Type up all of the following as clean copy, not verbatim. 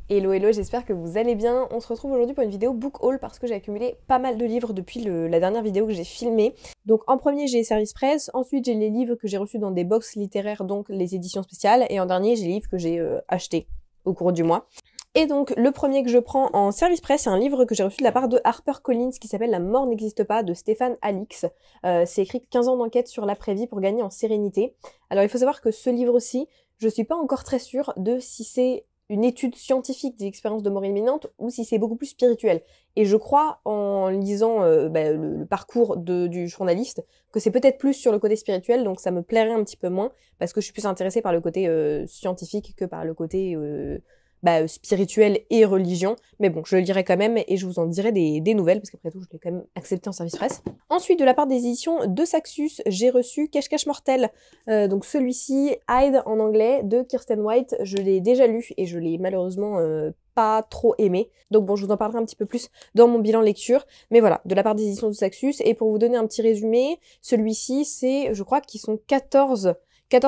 Hello hello, j'espère que vous allez bien. On se retrouve aujourd'hui pour une vidéo book haul parce que j'ai accumulé pas mal de livres depuis la dernière vidéo que j'ai filmée. Donc en premier j'ai Service Presse, ensuite j'ai les livres que j'ai reçus dans des box littéraires, donc les éditions spéciales, et en dernier j'ai les livres que j'ai achetés au cours du mois. Et donc le premier que je prends en Service Presse, c'est un livre que j'ai reçu de la part de HarperCollins qui s'appelle La mort n'existe pas de Stéphane Alix. C'est écrit 15 ans d'enquête sur l'après-vie pour gagner en sérénité. Alors il faut savoir que ce livre-ci, je suis pas encore très sûre de si c'est une étude scientifique des expériences de mort imminente ou si c'est beaucoup plus spirituel. Et je crois, en lisant le parcours du journaliste, que c'est peut-être plus sur le côté spirituel, donc ça me plairait un petit peu moins, parce que je suis plus intéressée par le côté scientifique que par le côté spirituel et religion. Mais bon, je le lirai quand même et je vous en dirai des nouvelles, parce qu'après tout, je l'ai quand même accepté en service presse. Ensuite, de la part des éditions de Saxus, j'ai reçu Cache-Cache Mortel. Donc celui-ci, Hide en anglais, de Kirsten White. Je l'ai déjà lu et je l'ai malheureusement pas trop aimé. Donc bon, je vous en parlerai un petit peu plus dans mon bilan lecture. Mais voilà, de la part des éditions de Saxus. Et pour vous donner un petit résumé, celui-ci, c'est, je crois qu'ils sont 14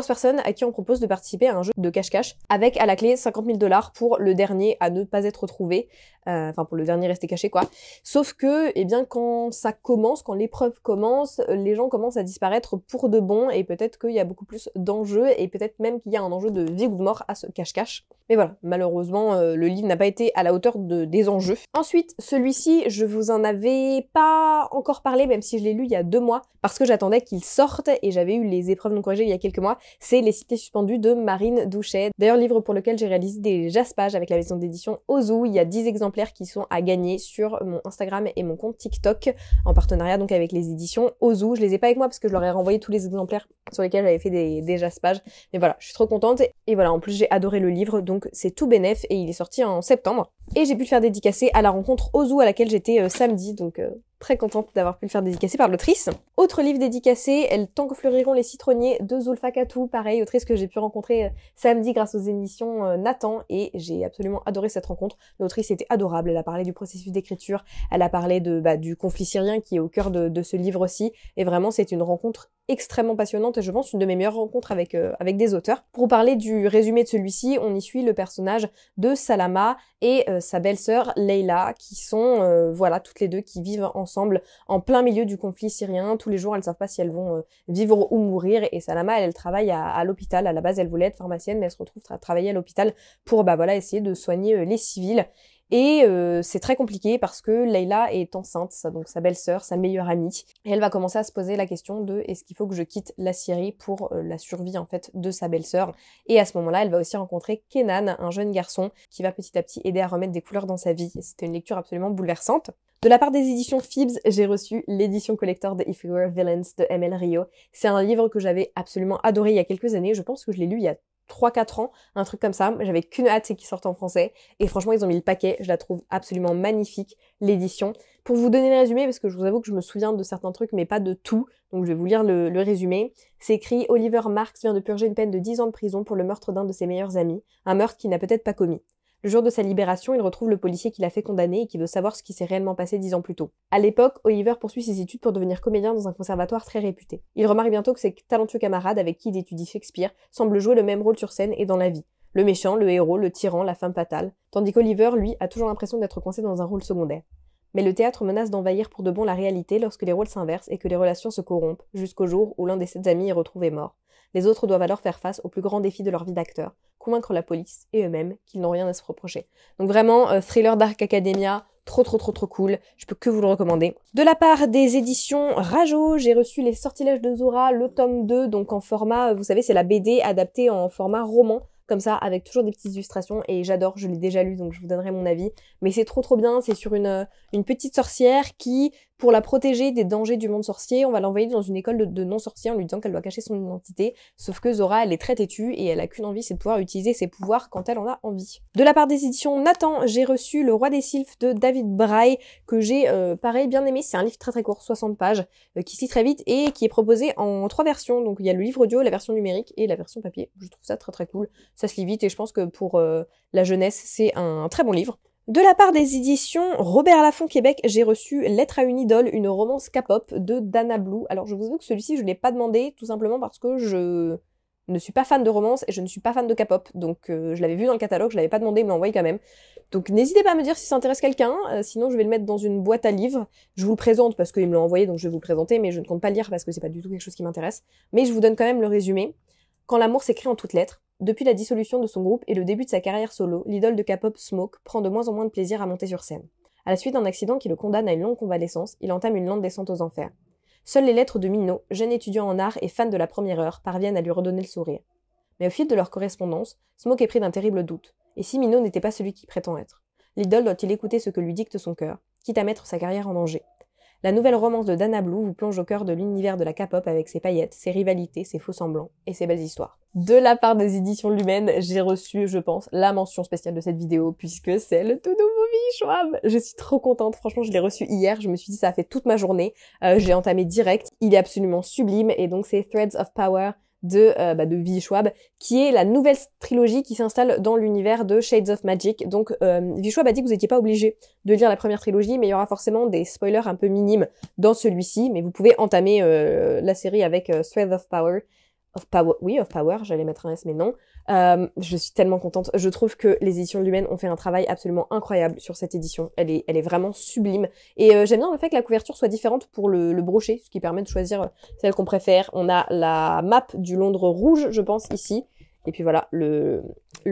personnes à qui on propose de participer à un jeu de cache-cache avec à la clé 50 000 $ pour le dernier à ne pas être retrouvé. Enfin, pour le dernier rester caché, quoi. Sauf que, eh bien, quand ça commence, quand l'épreuve commence, les gens commencent à disparaître pour de bon et peut-être qu'il y a beaucoup plus d'enjeux et peut-être même qu'il y a un enjeu de vie ou de mort à ce cache-cache. Mais voilà, malheureusement, le livre n'a pas été à la hauteur des enjeux. Ensuite, celui-ci, je vous en avais pas encore parlé, même si je l'ai lu il y a 2 mois, parce que j'attendais qu'il sorte et j'avais eu les épreuves non corrigées il y a quelques mois. C'est Les Cités suspendues de Marine Douchet. D'ailleurs, livre pour lequel j'ai réalisé des jaspages avec la maison d'édition Ozu. Il y a 10 exemplaires qui sont à gagner sur mon Instagram et mon compte TikTok, en partenariat donc avec les éditions Ozu. Je les ai pas avec moi parce que je leur ai renvoyé tous les exemplaires sur lesquels j'avais fait des jaspages. Mais voilà, je suis trop contente. Et voilà, en plus j'ai adoré le livre, donc c'est tout bénef et il est sorti en septembre. Et j'ai pu le faire dédicacer à la rencontre Ozu à laquelle j'étais samedi, donc très contente d'avoir pu le faire dédicacer par l'autrice. Autre livre dédicacé, Tant que fleuriront les citronniers de Zulfa Katou, pareil, autrice que j'ai pu rencontrer samedi grâce aux émissions Nathan, et j'ai absolument adoré cette rencontre. L'autrice était adorable, elle a parlé du processus d'écriture, elle a parlé du conflit syrien qui est au cœur de ce livre aussi, et vraiment c'est une rencontre extrêmement passionnante et je pense une de mes meilleures rencontres avec des auteurs. Pour vous parler du résumé de celui-ci, on y suit le personnage de Salama et sa belle-sœur Leila qui sont voilà toutes les deux qui vivent ensemble en plein milieu du conflit syrien. Tous les jours, elles savent pas si elles vont vivre ou mourir et Salama elle travaille à l'hôpital. À la base, elle voulait être pharmacienne mais elle se retrouve à travailler à l'hôpital pour essayer de soigner les civils. Et c'est très compliqué parce que Leila est enceinte, donc sa belle-sœur, sa meilleure amie, et elle va commencer à se poser la question de est-ce qu'il faut que je quitte la Syrie pour la survie en fait de sa belle-sœur. Et à ce moment-là, elle va aussi rencontrer Kenan, un jeune garçon qui va petit à petit aider à remettre des couleurs dans sa vie. Et c'était une lecture absolument bouleversante. De la part des éditions Phibbs, j'ai reçu l'édition collector de If We Were Villains de ML Rio. C'est un livre que j'avais absolument adoré il y a quelques années. Je pense que je l'ai lu il y a 3-4 ans, un truc comme ça. J'avais qu'une hâte, c'est qu'il sorte en français. Et franchement, ils ont mis le paquet. Je la trouve absolument magnifique, l'édition. Pour vous donner le résumé, parce que je vous avoue que je me souviens de certains trucs, mais pas de tout. Donc je vais vous lire le résumé. C'est écrit « Oliver Marks vient de purger une peine de 10 ans de prison pour le meurtre d'un de ses meilleurs amis. Un meurtre qu'il n'a peut-être pas commis. Le jour de sa libération, il retrouve le policier qui l'a fait condamner et qui veut savoir ce qui s'est réellement passé 10 ans plus tôt. À l'époque, Oliver poursuit ses études pour devenir comédien dans un conservatoire très réputé. Il remarque bientôt que ses talentueux camarades avec qui il étudie Shakespeare semblent jouer le même rôle sur scène et dans la vie. Le méchant, le héros, le tyran, la femme fatale. Tandis qu'Oliver, lui, a toujours l'impression d'être coincé dans un rôle secondaire. Mais le théâtre menace d'envahir pour de bon la réalité lorsque les rôles s'inversent et que les relations se corrompent, jusqu'au jour où l'un des 7 amis est retrouvé mort. Les autres doivent alors faire face au plus grand défi de leur vie d'acteur, convaincre la police et eux-mêmes qu'ils n'ont rien à se reprocher. Donc vraiment, thriller Dark Academia, trop cool, je peux que vous le recommander. De la part des éditions Rajo, j'ai reçu Les Sortilèges de Zora, le tome 2, donc en format, vous savez, c'est la BD adaptée en format roman, comme ça, avec toujours des petites illustrations, et j'adore, je l'ai déjà lu, donc je vous donnerai mon avis. Mais c'est trop bien, c'est sur une petite sorcière qui, pour la protéger des dangers du monde sorcier, on va l'envoyer dans une école de non-sorciers en lui disant qu'elle doit cacher son identité, sauf que Zora, elle est très têtue, et elle a qu'une envie, c'est de pouvoir utiliser ses pouvoirs quand elle en a envie. De la part des éditions Nathan, j'ai reçu Le Roi des Sylphes de David Braille, que j'ai, pareil, bien aimé, c'est un livre très court, 60 pages, qui se lit très vite, et qui est proposé en 3 versions, donc il y a le livre audio, la version numérique, et la version papier. Je trouve ça très cool. Ça se lit vite et je pense que pour la jeunesse, c'est un très bon livre. De la part des éditions Robert Laffont Québec, j'ai reçu Lettre à une idole, une romance K-pop de Dana Blue. Alors je vous avoue que celui-ci, je l'ai pas demandé, tout simplement parce que ne suis pas fan de romance et je ne suis pas fan de K-pop, donc je l'avais vu dans le catalogue, je l'avais pas demandé, il me l'a envoyé quand même. Donc n'hésitez pas à me dire si ça intéresse quelqu'un, sinon je vais le mettre dans une boîte à livres. Je vous le présente parce qu'il me l'a envoyé, donc je vais vous le présenter, mais je ne compte pas le lire parce que c'est pas du tout quelque chose qui m'intéresse. Mais je vous donne quand même le résumé. Quand l'amour s'écrit en toutes lettres, depuis la dissolution de son groupe et le début de sa carrière solo, l'idole de K-pop Smoke prend de moins en moins de plaisir à monter sur scène. À la suite d'un accident qui le condamne à une longue convalescence, il entame une lente descente aux enfers. Seules les lettres de Mino, jeune étudiant en art et fan de la première heure, parviennent à lui redonner le sourire. Mais au fil de leur correspondance, Smoke est pris d'un terrible doute. Et si Mino n'était pas celui qu'il prétend être? L'idole doit-il écouter ce que lui dicte son cœur, quitte à mettre sa carrière en danger? La nouvelle romance de Dana Blue vous plonge au cœur de l'univers de la K-pop avec ses paillettes, ses rivalités, ses faux-semblants et ses belles histoires. De la part des éditions Lumen, j'ai reçu, je pense, la mention spéciale de cette vidéo puisque c'est le tout nouveau Schwab. Je suis trop contente, franchement je l'ai reçu hier, je me suis dit ça a fait toute ma journée, j'ai entamé direct, il est absolument sublime et donc c'est Threads of Power de V. Schwab, qui est la nouvelle trilogie qui s'installe dans l'univers de Shades of Magic. Donc V. Schwab a dit que vous n'étiez pas obligé de lire la première trilogie, mais il y aura forcément des spoilers un peu minimes dans celui-ci, mais vous pouvez entamer la série avec Threads of Power. Of Power, j'allais mettre un S mais non. Je suis tellement contente. Je trouve que les éditions Lumen ont fait un travail absolument incroyable sur cette édition. Elle est vraiment sublime. Et j'aime bien le fait que la couverture soit différente pour le brochet, ce qui permet de choisir celle qu'on préfère. On a la map du Londres rouge, je pense, ici. Et puis voilà, le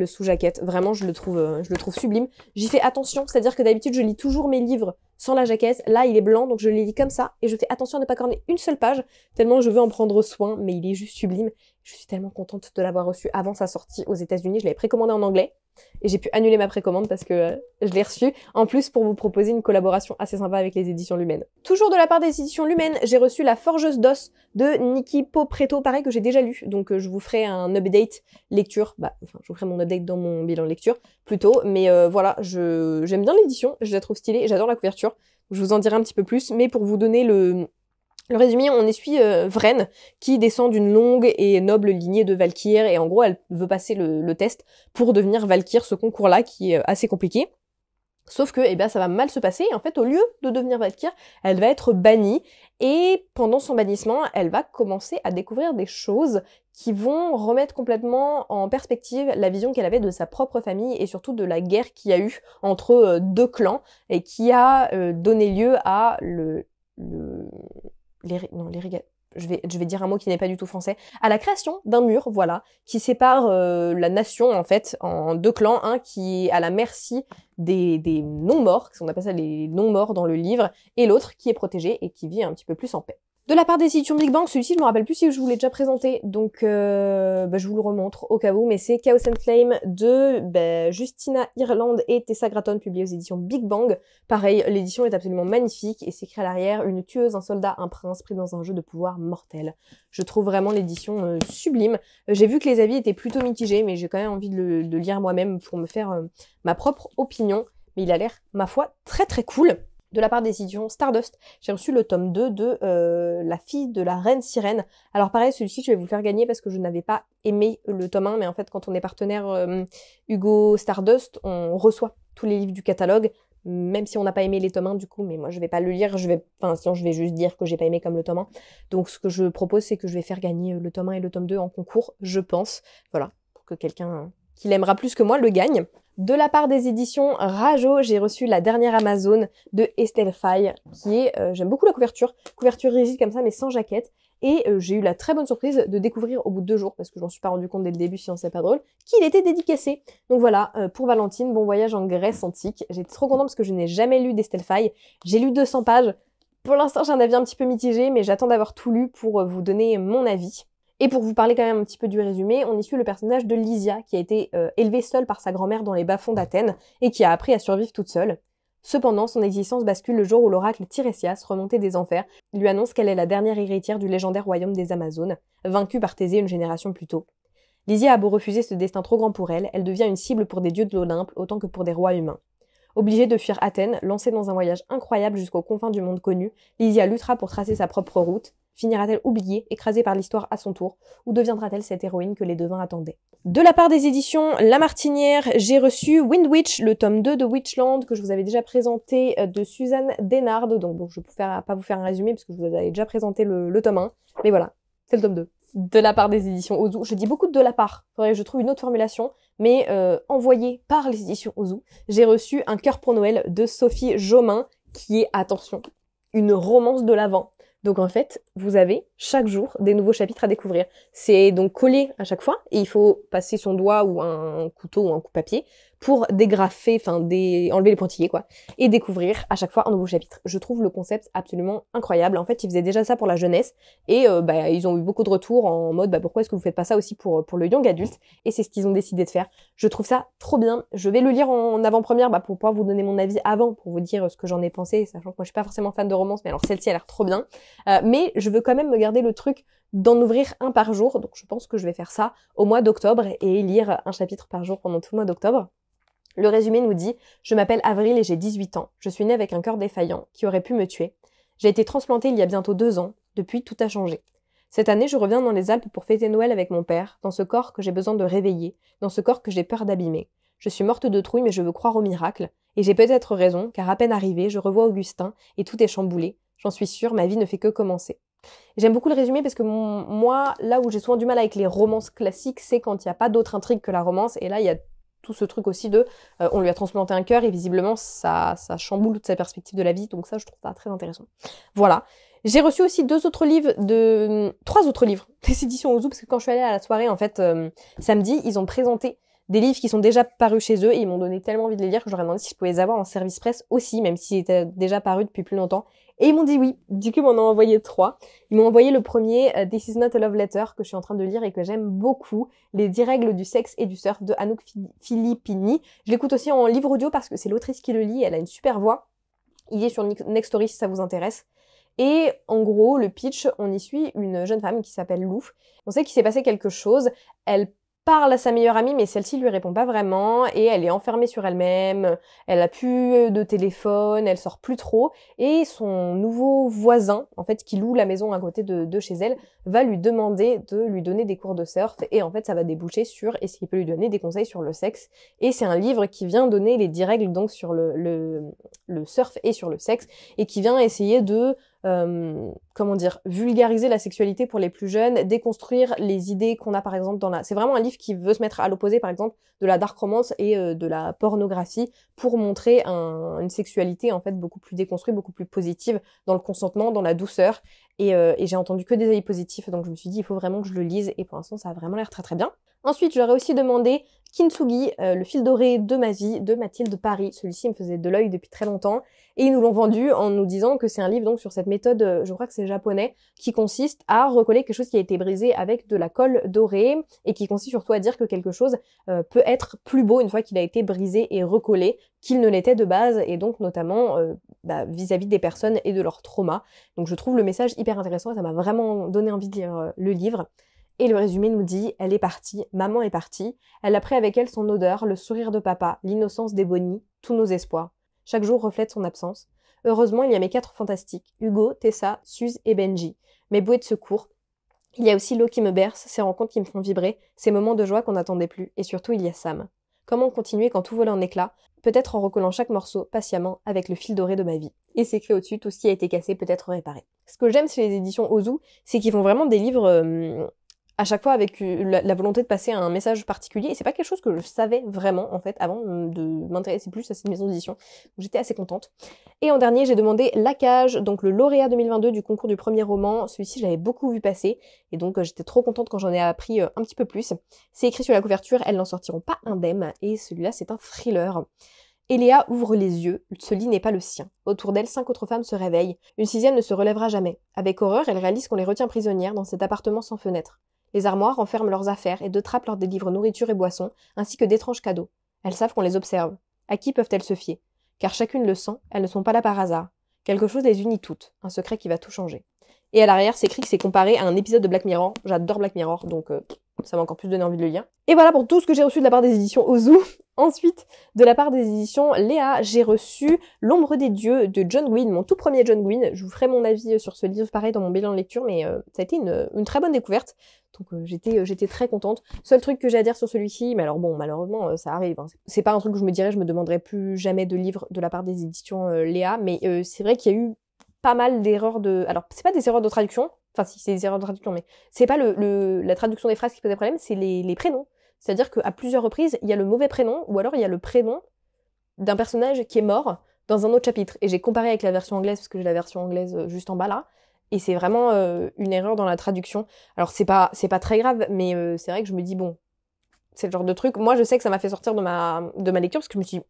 sous-jaquette. Vraiment, je le trouve sublime. J'y fais attention, c'est-à-dire que d'habitude, je lis toujours mes livres sans la jaquette. Là, il est blanc, donc je les lis comme ça. Et je fais attention à ne pas corner une seule page, tellement je veux en prendre soin. Mais il est juste sublime. Je suis tellement contente de l'avoir reçu avant sa sortie aux États-Unis. Je l'avais précommandé en anglais. Et j'ai pu annuler ma précommande parce que je l'ai reçu. En plus, pour vous proposer une collaboration assez sympa avec les éditions Lumen. Toujours de la part des éditions Lumen, j'ai reçu La Forgeuse d'Os de Nikki Popretto, pareil que j'ai déjà lu. Donc je vous ferai un update lecture. Je vous ferai mon update dans mon bilan lecture, plutôt. Mais voilà, j'aime bien l'édition, je la trouve stylée, j'adore la couverture. Je vous en dirai un petit peu plus, mais pour vous donner le résumé, on essuie Vren, qui descend d'une longue et noble lignée de Valkyr, et en gros, elle veut passer le test pour devenir Valkyr, ce concours-là, qui est assez compliqué. Sauf que, ça va mal se passer, et en fait, au lieu de devenir Valkyr, elle va être bannie, et pendant son bannissement, elle va commencer à découvrir des choses qui vont remettre complètement en perspective la vision qu'elle avait de sa propre famille, et surtout de la guerre qu'il y a eu entre deux clans, et qui a donné lieu à je vais dire un mot qui n'est pas du tout français, à la création d'un mur, voilà, qui sépare la nation, en fait, en deux clans, un qui est à la merci des non-morts, on appelle ça les non-morts dans le livre, et l'autre qui est protégé et qui vit un petit peu plus en paix. De la part des éditions Big Bang, celui-ci, je me rappelle plus si je vous l'ai déjà présenté, donc je vous le remontre au cas où, mais c'est Chaos and Flame de Justina Ireland et Tessa Gratton, publié aux éditions Big Bang. Pareil, l'édition est absolument magnifique, et c'est écrit à l'arrière, une tueuse, un soldat, un prince pris dans un jeu de pouvoir mortel. Je trouve vraiment l'édition sublime. J'ai vu que les avis étaient plutôt mitigés, mais j'ai quand même envie de le lire moi-même pour me faire ma propre opinion, mais il a l'air, ma foi, très très cool. De la part des éditions Stardust, j'ai reçu le tome 2 de La fille de la reine sirène. Alors pareil, celui-ci, je vais vous le faire gagner parce que je n'avais pas aimé le tome 1, mais en fait, quand on est partenaire Hugo Stardust, on reçoit tous les livres du catalogue, même si on n'a pas aimé les tomes 1 du coup, mais moi je vais pas le lire, sinon je vais juste dire que j'ai pas aimé comme le tome 1. Donc ce que je propose, c'est que je vais faire gagner le tome 1 et le tome 2 en concours, je pense. Voilà, pour que quelqu'un qui l'aimera plus que moi le gagne. De la part des éditions Rajo, j'ai reçu La dernière Amazone de Estelle Faye, qui est, j'aime beaucoup la couverture rigide comme ça, mais sans jaquette. Et j'ai eu la très bonne surprise de découvrir au bout de 2 jours, parce que j'en suis pas rendu compte dès le début, sinon c'est pas drôle, qu'il était dédicacé. Donc voilà, pour Valentine, bon voyage en Grèce antique. J'étais trop contente parce que je n'ai jamais lu d'Estelle Faye. J'ai lu 200 pages. Pour l'instant, j'ai un avis un petit peu mitigé, mais j'attends d'avoir tout lu pour vous donner mon avis. Et pour vous parler quand même un petit peu du résumé, on y suit le personnage de Lysia, qui a été élevée seule par sa grand-mère dans les bas-fonds d'Athènes, et qui a appris à survivre toute seule. Cependant, son existence bascule le jour où l'oracle Tirésias, remonté des enfers, lui annonce qu'elle est la dernière héritière du légendaire royaume des Amazones, vaincue par Thésée une génération plus tôt. Lysia a beau refuser ce destin trop grand pour elle, elle devient une cible pour des dieux de l'Olympe autant que pour des rois humains. Obligée de fuir Athènes, lancée dans un voyage incroyable jusqu'aux confins du monde connu, Lysia luttera pour tracer sa propre route. Finira-t-elle oubliée, écrasée par l'histoire à son tour, ou deviendra-t-elle cette héroïne que les devins attendaient? De la part des éditions La Martinière, j'ai reçu Wind Witch, le tome 2 de Witchland, que je vous avais déjà présenté, de Suzanne Desnardes. Donc bon, je ne peux pas vous faire un résumé, parce que je vous avais déjà présenté le tome 1. Mais voilà, c'est le tome 2. de la part des éditions Ozu. Je dis beaucoup de la part, faudrait que je trouve une autre formulation, mais envoyé par les éditions Ozu, j'ai reçu un cœur pour Noël de Sophie Jomain, qui est, attention, une romance de l'Avent. Donc en fait, vous avez chaque jour des nouveaux chapitres à découvrir. C'est donc collé à chaque fois, et il faut passer son doigt ou un couteau ou un coupe-papier pour dégrafer, enlever les pointillés quoi, et découvrir à chaque fois un nouveau chapitre. Je trouve le concept absolument incroyable. En fait, ils faisaient déjà ça pour la jeunesse, et ils ont eu beaucoup de retours en mode pourquoi est-ce que vous faites pas ça aussi pour le young adulte, et c'est ce qu'ils ont décidé de faire. Je trouve ça trop bien. Je vais le lire en avant-première pour pouvoir vous donner mon avis avant, pour vous dire ce que j'en ai pensé, sachant que moi je suis pas forcément fan de romance, mais alors celle-ci a l'air trop bien. Mais je veux quand même me garder le truc d'en ouvrir un par jour, donc je pense que je vais faire ça au mois d'octobre et lire un chapitre par jour pendant tout le mois d'octobre. Le résumé nous dit « Je m'appelle Avril et j'ai 18 ans. Je suis née avec un cœur défaillant qui aurait pu me tuer. J'ai été transplantée il y a bientôt 2 ans. Depuis, tout a changé. Cette année, je reviens dans les Alpes pour fêter Noël avec mon père, dans ce corps que j'ai besoin de réveiller, dans ce corps que j'ai peur d'abîmer. Je suis morte de trouille mais je veux croire au miracle. Et j'ai peut-être raison, car à peine arrivée, je revois Augustin et tout est chamboulé. J'en suis sûre, ma vie ne fait que commencer. » J'aime beaucoup le résumé parce que moi, là où j'ai souvent du mal avec les romances classiques, c'est quand il n'y a pas d'autre intrigue que la romance, et là, il y a tout ce truc aussi de on lui a transplanté un cœur et visiblement ça chamboule toute sa perspective de la vie, donc ça je trouve ça très intéressant. Voilà. J'ai reçu aussi 3 autres livres des éditions Ozu, parce que quand je suis allée à la soirée en fait samedi, ils ont présenté des livres qui sont déjà parus chez eux et ils m'ont donné tellement envie de les lire que je leur ai demandé si je pouvais les avoir en service presse aussi, même s'ils étaient déjà parus depuis plus longtemps. Et ils m'ont dit oui. Du coup, ils m'en ont envoyé 3. Ils m'ont envoyé le premier, This is not a love letter, que je suis en train de lire et que j'aime beaucoup. Les 10 règles du sexe et du surf de Anouk Filippini. Je l'écoute aussi en livre audio parce que c'est l'autrice qui le lit. Elle a une super voix. Il est sur Nextory si ça vous intéresse. Et en gros, le pitch, on y suit une jeune femme qui s'appelle Lou. On sait qu'il s'est passé quelque chose. Elle parle à sa meilleure amie, mais celle-ci lui répond pas vraiment, et elle est enfermée sur elle-même, elle a plus de téléphone, elle sort plus trop, et son nouveau voisin, en fait, qui loue la maison à côté de chez elle, va lui demander de lui donner des cours de surf, et en fait, ça va déboucher sur est-ce qu'il peut lui donner des conseils sur le sexe, et c'est un livre qui vient donner les 10 règles donc sur le surf et sur le sexe, et qui vient essayer de vulgariser la sexualité pour les plus jeunes, déconstruire les idées qu'on a par exemple c'est vraiment un livre qui veut se mettre à l'opposé par exemple de la dark romance et de la pornographie pour montrer une sexualité en fait beaucoup plus déconstruite, beaucoup plus positive dans le consentement, dans la douceur et j'ai entendu que des avis positifs donc je me suis dit il faut vraiment que je le lise et pour l'instant ça a vraiment l'air très très bien. Ensuite, j'aurais aussi demandé Kintsugi, le fil doré de ma vie, de Mathilde Paris. Celui-ci me faisait de l'œil depuis très longtemps. Et ils nous l'ont vendu en nous disant que c'est un livre donc sur cette méthode, je crois que c'est japonais, qui consiste à recoller quelque chose qui a été brisé avec de la colle dorée et qui consiste surtout à dire que quelque chose peut être plus beau une fois qu'il a été brisé et recollé qu'il ne l'était de base et donc notamment vis-à-vis des personnes et de leur trauma. Donc je trouve le message hyper intéressant et ça m'a vraiment donné envie de lire le livre. Et le résumé nous dit « Elle est partie, maman est partie. Elle a pris avec elle son odeur, le sourire de papa, l'innocence des Bonnie, tous nos espoirs. Chaque jour reflète son absence. Heureusement, il y a mes 4 fantastiques, Hugo, Tessa, Suze et Benji. Mes bouées de secours. Il y a aussi l'eau qui me berce, ces rencontres qui me font vibrer, ces moments de joie qu'on n'attendait plus. Et surtout, il y a Sam. Comment continuer quand tout vole en éclats? Peut-être en recollant chaque morceau, patiemment, avec le fil doré de ma vie. » Et c'est écrit au-dessus, tout ce qui a été cassé peut être réparé. Ce que j'aime chez les éditions Ozu, c'est qu'ils font vraiment des livres... à chaque fois avec la volonté de passer un message particulier, et c'est pas quelque chose que je savais vraiment, en fait, avant de m'intéresser plus à cette maison d'édition. Donc j'étais assez contente. Et en dernier, j'ai demandé La Cage, donc le lauréat 2022 du concours du premier roman. Celui-ci, je l'avais beaucoup vu passer, et donc j'étais trop contente quand j'en ai appris un petit peu plus. C'est écrit sur la couverture, elles n'en sortiront pas indemnes, et celui-là, c'est un thriller. Eléa ouvre les yeux, ce lit n'est pas le sien. Autour d'elle, 5 autres femmes se réveillent. Une 6e ne se relèvera jamais. Avec horreur, elle réalise qu'on les retient prisonnières dans cet appartement sans fenêtre. Les armoires enferment leurs affaires et 2 trappes leur délivrent nourriture et boissons, ainsi que d'étranges cadeaux. Elles savent qu'on les observe. À qui peuvent-elles se fier? Car chacune le sent, elles ne sont pas là par hasard. Quelque chose les unit toutes, un secret qui va tout changer. Et à l'arrière, c'est écrit que c'est comparé à un épisode de Black Mirror. J'adore Black Mirror, donc ça m'a encore plus donné envie de le lire. Et voilà pour tout ce que j'ai reçu de la part des éditions Ozu. Ensuite, de la part des éditions Léa, j'ai reçu L'ombre des dieux de John Gwynne, mon tout premier John Gwynne. Je vous ferai mon avis sur ce livre pareil dans mon bilan de lecture, mais ça a été une très bonne découverte. Donc j'étais très contente. Seul truc que j'ai à dire sur celui-ci, mais alors bon, malheureusement, ça arrive. Hein. C'est pas un truc que je me demanderai plus jamais de livres de la part des éditions Léa, mais c'est vrai qu'il y a eu pas mal d'erreurs de... Alors, c'est pas des erreurs de traduction, Enfin, si, c'est des erreurs de traduction, mais c'est pas la traduction des phrases qui posait problème, c'est les prénoms. C'est-à-dire qu'à plusieurs reprises, il y a le mauvais prénom, ou alors il y a le prénom d'un personnage qui est mort dans un autre chapitre. Et j'ai comparé avec la version anglaise, parce que j'ai la version anglaise juste en bas là, et c'est vraiment une erreur dans la traduction. Alors c'est pas très grave, mais c'est vrai que je me dis, bon, c'est le genre de truc. Moi, je sais que ça m'a fait sortir de ma lecture, parce que je me suis dit,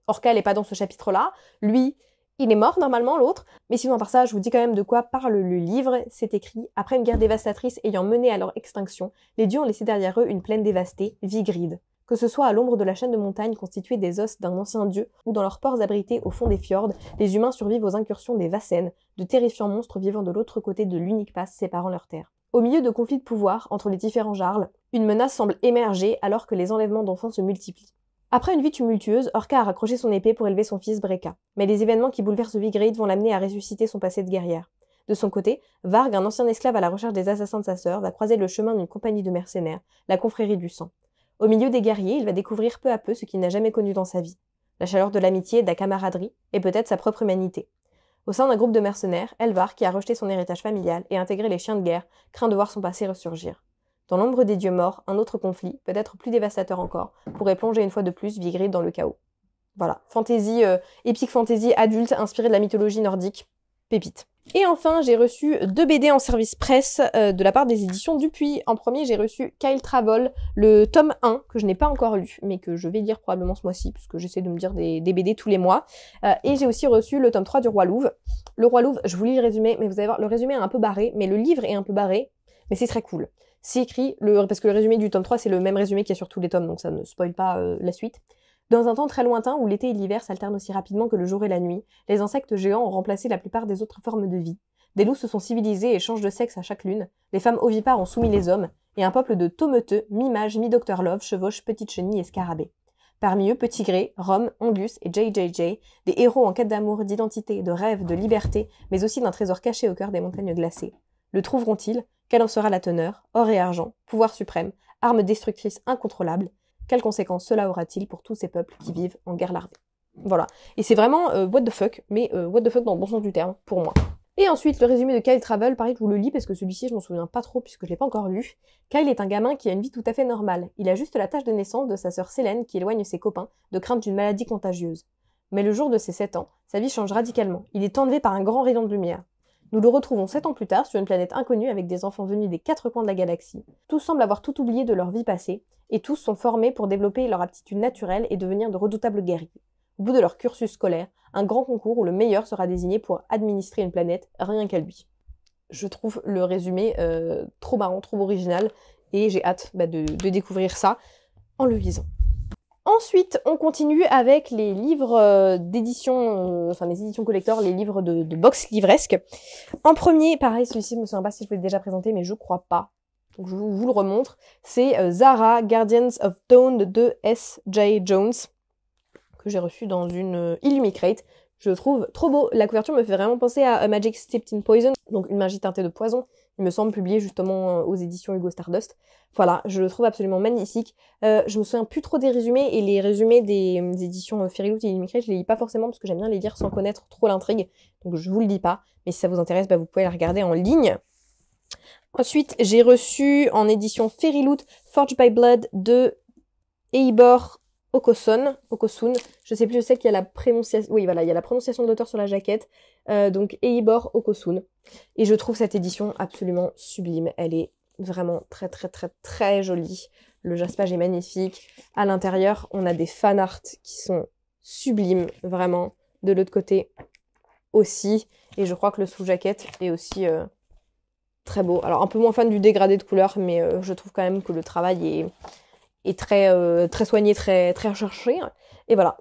Orca, elle est pas dans ce chapitre-là. Lui, il est mort normalement, l'autre. Mais sinon, à part ça, je vous dis quand même de quoi parle le livre. C'est écrit: après une guerre dévastatrice ayant mené à leur extinction, les dieux ont laissé derrière eux une plaine dévastée, Vigrid. Que ce soit à l'ombre de la chaîne de montagnes constituée des os d'un ancien dieu, ou dans leurs ports abrités au fond des fjords, les humains survivent aux incursions des Vassen, de terrifiants monstres vivant de l'autre côté de l'unique passe séparant leurs terres. Au milieu de conflits de pouvoir entre les différents jarls, une menace semble émerger alors que les enlèvements d'enfants se multiplient. Après une vie tumultueuse, Orca a raccroché son épée pour élever son fils Breka. Mais les événements qui bouleversent Vigrid vont l'amener à ressusciter son passé de guerrière. De son côté, Varg, un ancien esclave à la recherche des assassins de sa sœur, va croiser le chemin d'une compagnie de mercenaires, la confrérie du sang. Au milieu des guerriers, il va découvrir peu à peu ce qu'il n'a jamais connu dans sa vie. La chaleur de l'amitié, de la camaraderie, et peut-être sa propre humanité. Au sein d'un groupe de mercenaires, Elvar, qui a rejeté son héritage familial et intégré les chiens de guerre, craint de voir son passé ressurgir. Dans l'ombre des dieux morts, un autre conflit, peut-être plus dévastateur encore, pourrait plonger une fois de plus Vigrid dans le chaos. Voilà, fantasy, épique fantasy adulte inspirée de la mythologie nordique, pépite. Et enfin, j'ai reçu 2 BD en service presse de la part des éditions Dupuis. En premier, j'ai reçu Kyle Travel, le tome 1, que je n'ai pas encore lu, mais que je vais lire probablement ce mois-ci, puisque j'essaie de me dire des BD tous les mois. Et j'ai aussi reçu le tome 3 du Roi Louve. Le Roi Louve, je vous lis le résumé, mais vous allez voir, le résumé est un peu barré, mais le livre est un peu barré, mais c'est très cool. C'est écrit, parce que le résumé du tome 3, c'est le même résumé qu'il y a sur tous les tomes, donc ça ne spoil pas la suite. Dans un temps très lointain où l'été et l'hiver s'alternent aussi rapidement que le jour et la nuit, les insectes géants ont remplacé la plupart des autres formes de vie. Des loups se sont civilisés et changent de sexe à chaque lune, les femmes ovipares ont soumis les hommes, et un peuple de tometeux, mi-mages, mi-docteur Love chevauche petites chenilles et scarabées. Parmi eux, Petit Gré, Rom, Angus et JJJ, des héros en quête d'amour, d'identité, de rêve, de liberté, mais aussi d'un trésor caché au cœur des montagnes glacées. Le trouveront-ils? Quelle en sera la teneur? Or et argent, pouvoir suprême, arme destructrice incontrôlable. Quelles conséquences cela aura-t-il pour tous ces peuples qui vivent en guerre larvée? Voilà. Et c'est vraiment what the fuck, mais what the fuck dans le bon sens du terme, pour moi. Et ensuite, le résumé de Kyle Travel, pareil que je vous le lis parce que celui-ci, je m'en souviens pas trop puisque je l'ai pas encore lu. Kyle est un gamin qui a une vie tout à fait normale. Il a juste la tâche de naissance de sa sœur Célène qui éloigne ses copains de crainte d'une maladie contagieuse. Mais le jour de ses 7 ans, sa vie change radicalement. Il est enlevé par un grand rayon de lumière. Nous le retrouvons 7 ans plus tard sur une planète inconnue avec des enfants venus des 4 coins de la galaxie. Tous semblent avoir tout oublié de leur vie passée, et tous sont formés pour développer leur aptitude naturelle et devenir de redoutables guerriers. Au bout de leur cursus scolaire, un grand concours où le meilleur sera désigné pour administrer une planète, rien qu'à lui. Je trouve le résumé trop marrant, trop original, et j'ai hâte de découvrir ça en le lisant. Ensuite, on continue avec les livres d'édition, les éditions collector, les livres de box livresque. En premier, pareil, celui-ci, je me souviens pas si je vous l'ai déjà présenté, mais je crois pas. Donc je vous le remontre. C'est Zara, Guardians of Dawn de S.J. Jones, que j'ai reçu dans une Illumicrate. Je le trouve trop beau. La couverture me fait vraiment penser à A Magic Steeped in Poison, donc une magie teintée de poison. Il me semble publié justement aux éditions Hugo Stardust. Voilà, je le trouve absolument magnifique. Je me souviens plus trop des résumés, et les résumés des éditions Fairyloot et Illumicrate, je les lis pas forcément parce que j'aime bien les lire sans connaître trop l'intrigue. Donc je vous le dis pas, mais si ça vous intéresse, vous pouvez la regarder en ligne. Ensuite, j'ai reçu en édition Fairyloot Forged by Blood de Eibor Okosun, je sais plus, je sais qu'il y a la prononciation, oui voilà, il y a la prononciation de l'auteur sur la jaquette, donc Eibor Okosun. Et je trouve cette édition absolument sublime, elle est vraiment très très très très jolie. Le jaspage est magnifique. À l'intérieur, on a des fan art qui sont sublimes, vraiment. De l'autre côté aussi, et je crois que le sous-jaquette est aussi très beau. Alors un peu moins fan du dégradé de couleurs, mais je trouve quand même que le travail est très très soigné, très très recherché. Et voilà,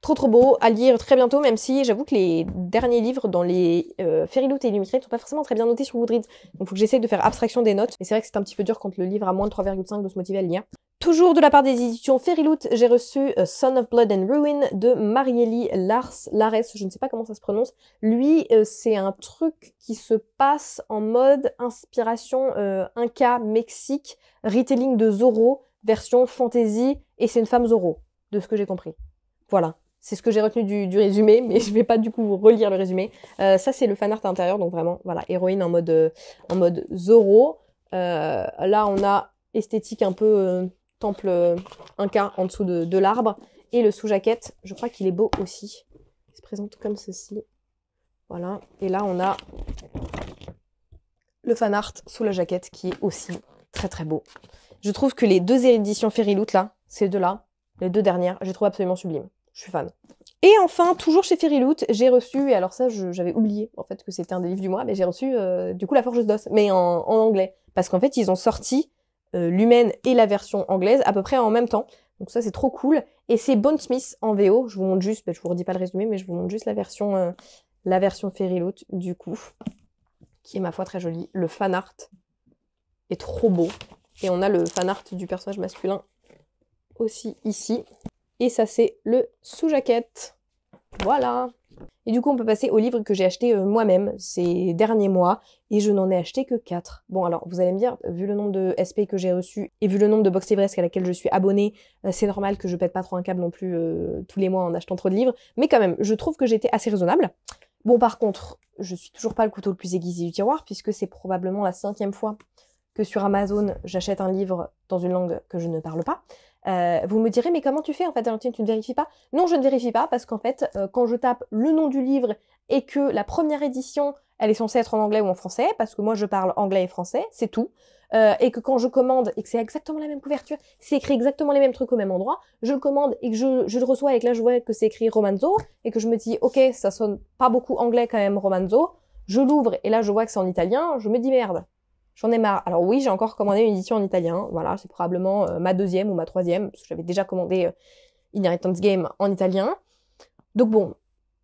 trop beau à lire très bientôt, même si j'avoue que les derniers livres dans les Fairyloot et Illumicrate sont pas forcément très bien notés sur Goodreads. Donc faut que j'essaye de faire abstraction des notes. Et c'est vrai que c'est un petit peu dur quand le livre a moins de 3,5 de se motiver à le lire. Toujours de la part des éditions Fairyloot, j'ai reçu Son of Blood and Ruin de Marieli Lares, je ne sais pas comment ça se prononce. Lui, c'est un truc qui se passe en mode inspiration Inca, Mexique, retelling de Zorro, version fantasy, et c'est une femme Zorro, de ce que j'ai compris. Voilà, c'est ce que j'ai retenu du résumé, mais je vais pas du coup relire le résumé. Ça, c'est le fanart intérieur, donc vraiment, voilà, héroïne en mode Zoro. Là, on a esthétique un peu temple Inca en dessous de l'arbre. Et le sous-jaquette, je crois qu'il est beau aussi. Il se présente comme ceci. Voilà. Et là, on a le fanart sous la jaquette qui est aussi très très beau. Je trouve que les deux éditions Fairyloot là, ces deux-là, les deux dernières, je les trouve absolument sublimes. Je suis fan. Et enfin, toujours chez Fairyloot, j'ai reçu, et alors ça j'avais oublié en fait que c'était un des livres du mois, mais j'ai reçu du coup La Forgeuse d'Os, mais en anglais. Parce qu'en fait, ils ont sorti l'humaine et la version anglaise à peu près en même temps. Donc ça c'est trop cool. Et c'est Bone Smith en VO, je vous montre juste, je vous redis pas le résumé, mais je vous montre juste la version Fairyloot du coup, qui est ma foi très jolie. Le fan art est trop beau. Et on a le fan art du personnage masculin aussi ici. Et ça, c'est le sous-jaquette. Voilà. Et du coup, on peut passer au livre que j'ai acheté moi-même ces derniers mois. Et je n'en ai acheté que 4. Bon, alors, vous allez me dire, vu le nombre de SP que j'ai reçus et vu le nombre de Box Livresque à laquelle je suis abonnée, c'est normal que je pète pas trop un câble non plus tous les mois en achetant trop de livres. Mais quand même, je trouve que j'étais assez raisonnable. Bon, par contre, je suis toujours pas le couteau le plus aiguisé du tiroir, puisque c'est probablement la 5e fois que sur Amazon, j'achète un livre dans une langue que je ne parle pas. Vous me direz, mais comment tu fais en fait, Valentine, tu ne vérifies pas? Non, je ne vérifie pas, parce qu'en fait, quand je tape le nom du livre et que la première édition, elle est censée être en anglais ou en français, parce que moi je parle anglais et français, c'est tout. Et que quand je commande, et que c'est exactement la même couverture, c'est écrit exactement les mêmes trucs au même endroit, je le commande et que je le reçois et que là je vois que c'est écrit Romanzo, et que je me dis, ok, ça sonne pas beaucoup anglais quand même, Romanzo, je l'ouvre et là je vois que c'est en italien, je me dis merde. J'en ai marre. Alors oui, j'ai encore commandé une édition en italien. Voilà, c'est probablement ma 2e ou ma 3e, parce que j'avais déjà commandé Inheritance Game en italien. Donc bon,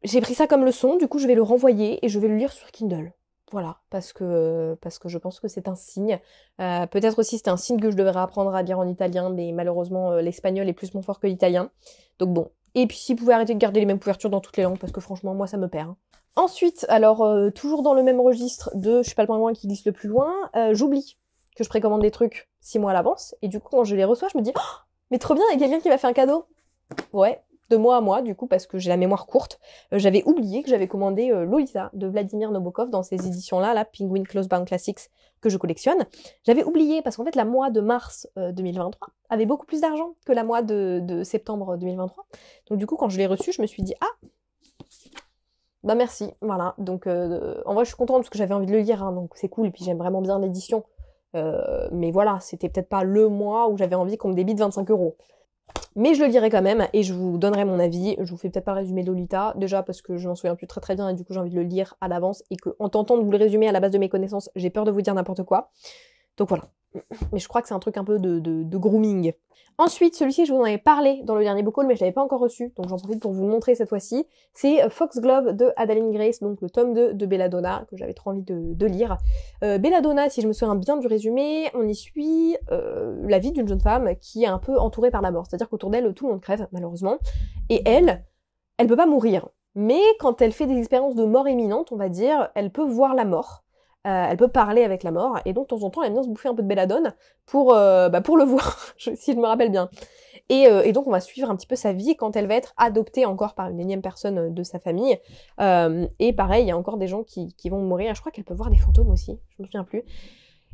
j'ai pris ça comme leçon, du coup je vais le renvoyer et je vais le lire sur Kindle. Voilà, parce que je pense que c'est un signe. Peut-être aussi c'est un signe que je devrais apprendre à lire en italien, mais malheureusement l'espagnol est plus mon fort que l'italien. Donc bon. Et puis si vous pouvez arrêter de garder les mêmes couvertures dans toutes les langues, parce que franchement moi ça me perd. Hein. Ensuite, alors toujours dans le même registre de je suis pas le pingouin qui glisse le plus loin, j'oublie que je précommande des trucs 6 mois à l'avance, et du coup quand je les reçois, je me dis oh, mais trop bien, il y a quelqu'un qui m'a fait un cadeau. Ouais, de mois à mois, du coup, parce que j'ai la mémoire courte. J'avais oublié que j'avais commandé Lolita de Vladimir Nabokov dans ces éditions-là, la Penguin Closebound Classics que je collectionne. J'avais oublié parce qu'en fait, la mois de mars 2023 avait beaucoup plus d'argent que la mois de septembre 2023. Donc du coup, quand je l'ai reçu, je me suis dit ah, bah merci, voilà. Donc en vrai, je suis contente parce que j'avais envie de le lire, hein, donc c'est cool. Et puis j'aime vraiment bien l'édition. Mais voilà, c'était peut-être pas le mois où j'avais envie qu'on me débite 25 €. Mais je le lirai quand même et je vous donnerai mon avis. Je vous fais peut-être pas le résumé de Lolita, déjà parce que je m'en souviens plus très très bien et du coup j'ai envie de le lire à l'avance et que en tentant de vous le résumer à la base de mes connaissances, j'ai peur de vous dire n'importe quoi. Donc voilà. Mais je crois que c'est un truc un peu de grooming. Ensuite, celui-ci, je vous en avais parlé dans le dernier book haul, mais je l'avais pas encore reçu, donc j'en profite pour vous le montrer cette fois-ci. C'est Foxglove de Adaline Grace, donc le tome 2 de Belladonna, que j'avais trop envie de lire. Belladonna, si je me souviens bien du résumé, on y suit la vie d'une jeune femme qui est un peu entourée par la mort. C'est-à-dire qu'autour d'elle, tout le monde crève, malheureusement. Et elle peut pas mourir. Mais quand elle fait des expériences de mort imminente, on va dire, elle peut voir la mort. Elle peut parler avec la mort, et donc de temps en temps, elle aime bien se bouffer un peu de belladone pour le voir, si je me rappelle bien. Et donc, on va suivre un petit peu sa vie quand elle va être adoptée encore par une énième personne de sa famille. Et pareil, il y a encore des gens qui vont mourir. Je crois qu'elle peut voir des fantômes aussi, je me souviens plus.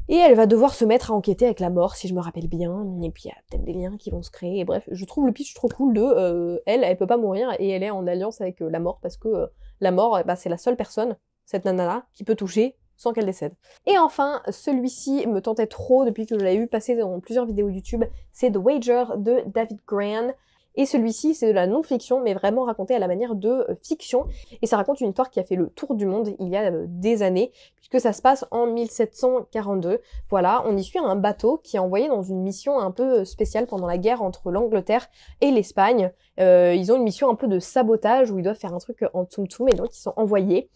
Et elle va devoir se mettre à enquêter avec la mort, si je me rappelle bien. Et puis, il y a peut-être des liens qui vont se créer. Et bref, je trouve le pitch trop cool de elle peut pas mourir, et elle est en alliance avec la mort, parce que la mort, c'est la seule personne, cette nana-là, qui peut toucher sans qu'elle décède. Et enfin, celui-ci me tentait trop depuis que je l'avais vu passer dans plusieurs vidéos YouTube, c'est The Wager de David Grann. Et celui-ci, c'est de la non-fiction, mais vraiment raconté à la manière de fiction. Et ça raconte une histoire qui a fait le tour du monde il y a des années, puisque ça se passe en 1742. Voilà, on y suit un bateau qui est envoyé dans une mission un peu spéciale pendant la guerre entre l'Angleterre et l'Espagne. Ils ont une mission un peu de sabotage où ils doivent faire un truc en tsum-tsum, et donc ils sont envoyés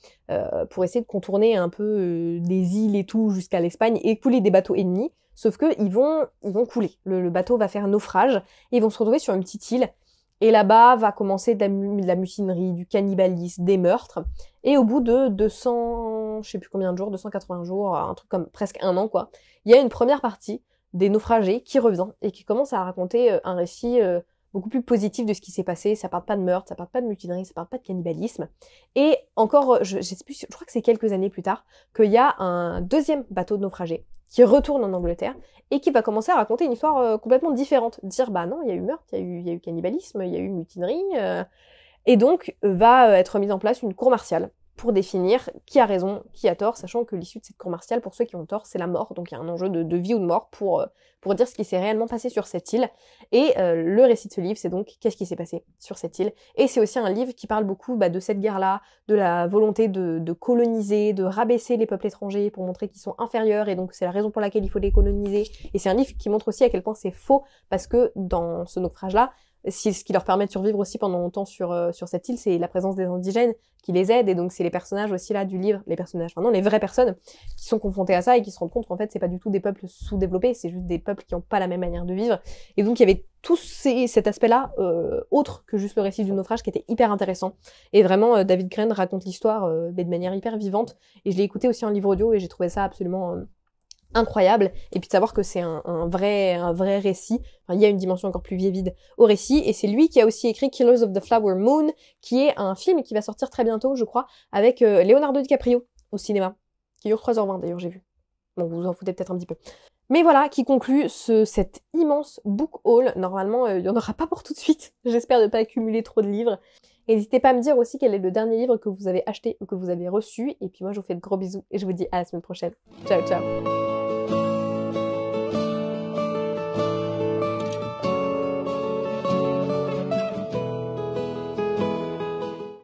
pour essayer de contourner un peu des îles et tout jusqu'à l'Espagne et couler des bateaux ennemis. Sauf que ils vont couler. Le bateau va faire naufrage et ils vont se retrouver sur une petite île. Et là-bas va commencer de la mutinerie, du cannibalisme, des meurtres. Et au bout de 200, je sais plus combien de jours, 280 jours, un truc comme presque un an il y a une première partie des naufragés qui revient et qui commence à raconter un récit beaucoup plus positif de ce qui s'est passé. Ça parle pas de meurtre, ça parle pas de mutinerie, ça parle pas de cannibalisme. Et encore, je sais plus, je crois que c'est quelques années plus tard, qu'il y a un deuxième bateau de naufragés qui retourne en Angleterre et qui va commencer à raconter une histoire complètement différente. Dire, bah non, il y a eu meurtre, il y a eu cannibalisme, il y a eu mutinerie, et donc va être mise en place une cour martiale pour définir qui a raison, qui a tort, sachant que l'issue de cette cour martiale, pour ceux qui ont tort, c'est la mort. Donc il y a un enjeu de vie ou de mort pour dire ce qui s'est réellement passé sur cette île. Et le récit de ce livre, c'est donc qu'est-ce qui s'est passé sur cette île. Et c'est aussi un livre qui parle beaucoup de cette guerre-là, de la volonté de coloniser, de rabaisser les peuples étrangers pour montrer qu'ils sont inférieurs, et donc c'est la raison pour laquelle il faut les coloniser. Et c'est un livre qui montre aussi à quel point c'est faux, parce que dans ce naufrage-là, ce qui leur permet de survivre aussi pendant longtemps sur cette île, c'est la présence des indigènes qui les aident, et donc c'est les personnages aussi là du livre, les personnages, enfin non, les vraies personnes qui sont confrontées à ça et qui se rendent compte qu'en fait c'est pas du tout des peuples sous-développés, c'est juste des peuples qui ont pas la même manière de vivre. Et donc il y avait tout cet aspect-là, autre que juste le récit du naufrage, qui était hyper intéressant. Et vraiment, David Crane raconte l'histoire de manière hyper vivante, et je l'ai écouté aussi en livre audio, et j'ai trouvé ça absolument incroyable. Et puis de savoir que c'est un vrai récit. Enfin, il y a une dimension encore plus vivide au récit, et c'est lui qui a aussi écrit Killers of the Flower Moon, qui est un film qui va sortir très bientôt, je crois, avec Leonardo DiCaprio au cinéma, qui dure 3h20 d'ailleurs, j'ai vu. Bon, vous vous en foutez peut-être un petit peu. Mais voilà, qui conclut cet immense book haul. Normalement, il y en aura pas pour tout de suite. J'espère ne pas accumuler trop de livres. N'hésitez pas à me dire aussi quel est le dernier livre que vous avez acheté ou que vous avez reçu. Et puis moi, je vous fais de gros bisous et je vous dis à la semaine prochaine. Ciao, ciao.